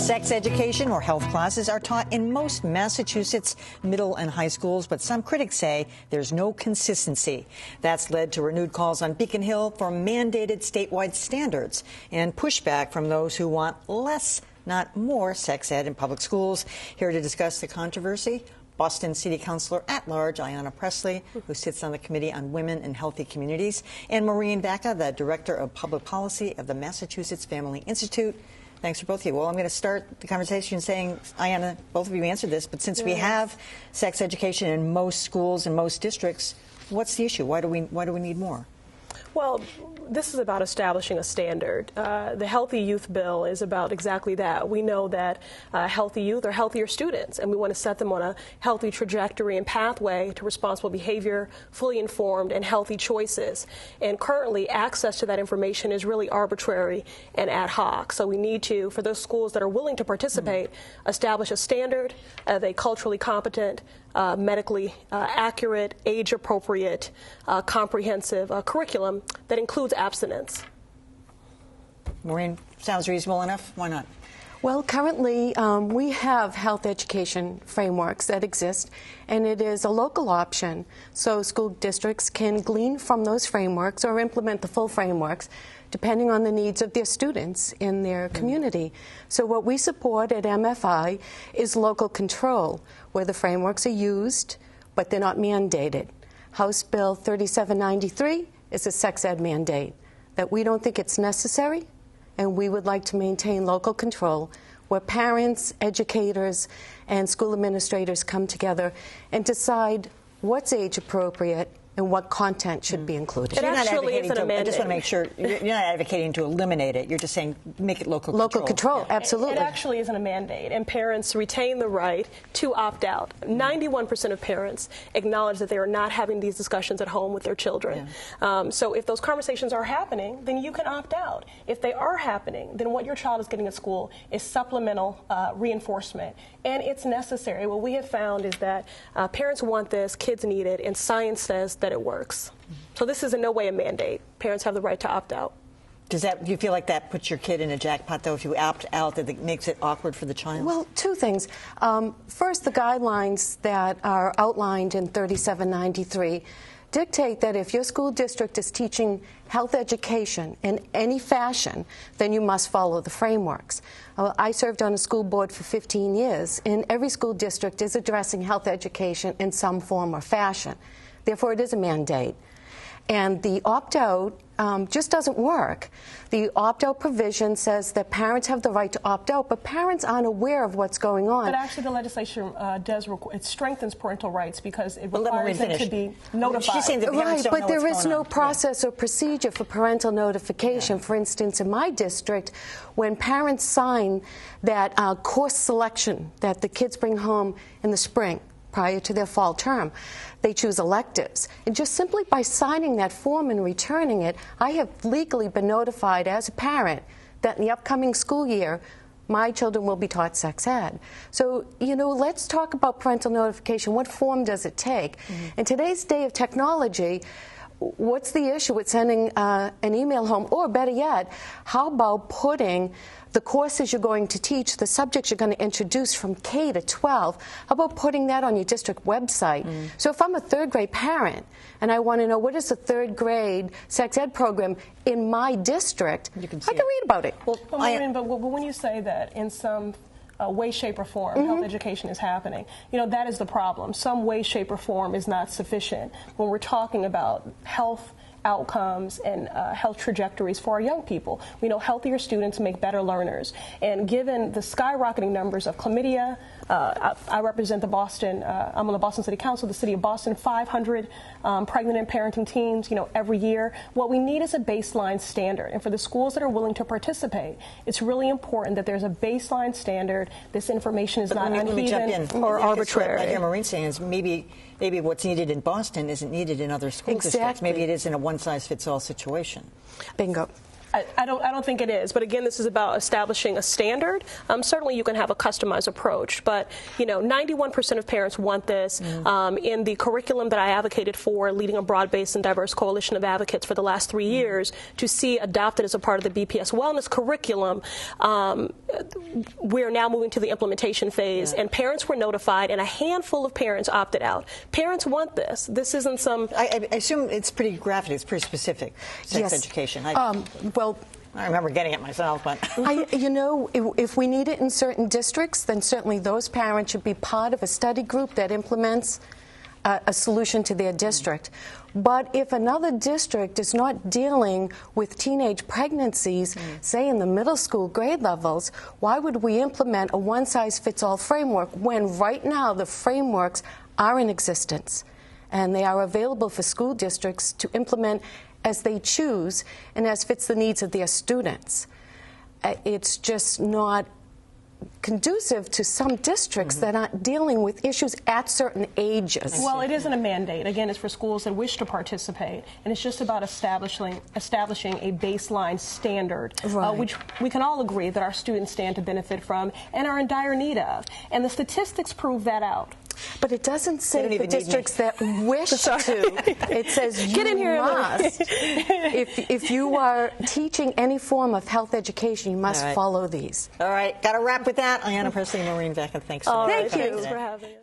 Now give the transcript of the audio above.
Sex education or health classes are taught in most Massachusetts middle and high schools, but some critics say there's no consistency. That's led to renewed calls on Beacon Hill for mandated statewide standards and pushback from those who want less, not more, sex ed in public schools. Here to discuss the controversy, Boston City Councilor at Large Ayanna Pressley, who sits on the Committee on Women and Healthy Communities, and Maureen Vacca, the Director of Public Policy of the Massachusetts Family Institute. Thanks for both of you. Well, I'm going to start the conversation saying, Ayanna, both of you answered this, but since we have sex education in most schools and most districts, what's the issue? Why do we need more? Well, this is about establishing a standard. The Healthy Youth Bill is about exactly that. We know that healthy youth are healthier students, and we want to set them on a healthy trajectory and pathway to responsible behavior, fully informed, and healthy choices. And currently, access to that information is really arbitrary and ad hoc. So we need to, for those schools that are willing to participate, establish a standard of a culturally competent, medically accurate, age-appropriate, comprehensive curriculum that includes abstinence. Maureen, sounds reasonable enough. Why not? Well, currently we have health education frameworks that exist, and it is a local option. So school districts can glean from those frameworks or implement the full frameworks depending on the needs of their students in their community. So what we support at MFI is local control, where the frameworks are used, but they're not mandated. House Bill 3793 is a sex ed mandate that we don't think it's necessary, and we would like to maintain local control where parents, educators, and school administrators come together and decide what's age appropriate and what content should be included. It actually isn't a mandate. I just want to make sure you're not advocating to eliminate it. You're just saying make it local control. Local control, absolutely. It actually isn't a mandate, and parents retain the right to opt out. 91% of parents acknowledge that they are not having these discussions at home with their children. So if those conversations are happening, then you can opt out. If they are happening, then what your child is getting at school is supplemental reinforcement, and it's necessary. What we have found is that parents want this, kids need it, and science says that it works. So this is in no way a mandate. Parents have the right to opt out. Do you feel like that puts your kid in a jackpot, though, if you opt out, that it makes it awkward for the child? Well, two things. First, the guidelines that are outlined in 3793 dictate that if your school district is teaching health education in any fashion, then you must follow the frameworks. I served on a school board for 15 years, and every school district is addressing health education in some form or fashion. Therefore, it is a mandate. And the opt-out just doesn't work. The opt-out provision says that parents have the right to opt out, but parents aren't aware of what's going on. But actually, the legislation it strengthens parental rights because it requires them to be notified. She's saying that parents don't know but there what's is going no on. process or procedure for parental notification. For instance, in my district, when parents sign that course selection that the kids bring home in the spring, prior to their fall term, they choose electives. And just simply by signing that form and returning it, I have legally been notified as a parent that in the upcoming school year, my children will be taught sex ed. So, let's talk about parental notification. What form does it take? In today's day of technology, what's the issue with sending an email home? Or better yet, how about putting the courses you're going to teach, the subjects you're going to introduce from K to 12, how about putting that on your district website? So if I'm a third grade parent and I want to know what is the third grade sex ed program in my district, I can read about it. But when you say that in some way, shape, or form, health education is happening, that is the problem. Some way, shape, or form is not sufficient when we're talking about health outcomes and health trajectories for our young people. We know healthier students make better learners. And given the skyrocketing numbers of chlamydia, I represent I'm on the Boston City Council, the city of Boston, 500 pregnant and parenting teams, every year. What we need is a baseline standard. And for the schools that are willing to participate, it's really important that there's a baseline standard. This information is not uneven or arbitrary. What I hear Maureen saying is maybe what's needed in Boston isn't needed in other school districts. Maybe it isn't a one-size-fits-all situation. Bingo. I don't think it is. But again, this is about establishing a standard. Certainly, you can have a customized approach, but 91% of parents want this. In the curriculum that I advocated for, leading a broad-based and diverse coalition of advocates for the last 3 years, to see adopted as a part of the BPS wellness curriculum, we're now moving to the implementation phase, and parents were notified, and a handful of parents opted out. Parents want this. This isn't some. I assume it's pretty graphic. It's pretty specific. Sex education. Well, I remember getting it myself, but if we need it in certain districts, then certainly those parents should be part of a study group that implements a solution to their district. But if another district is not dealing with teenage pregnancies, say in the middle school grade levels, why would we implement a one-size-fits-all framework when right now the frameworks are in existence and they are available for school districts to implement as they choose and as fits the needs of their students? It's just not conducive to some districts that aren't dealing with issues at certain ages. Well, it isn't a mandate. Again, it's for schools that wish to participate, and it's just about establishing a baseline standard, which we can all agree that our students stand to benefit from and are in dire need of. And the statistics prove that out. But it doesn't say for districts that wish to. It says you must. If you are teaching any form of health education, you must follow these. All right, got to wrap with that. Ayanna Presley, Maureen Beckett, thanks so much. Thank you for having us.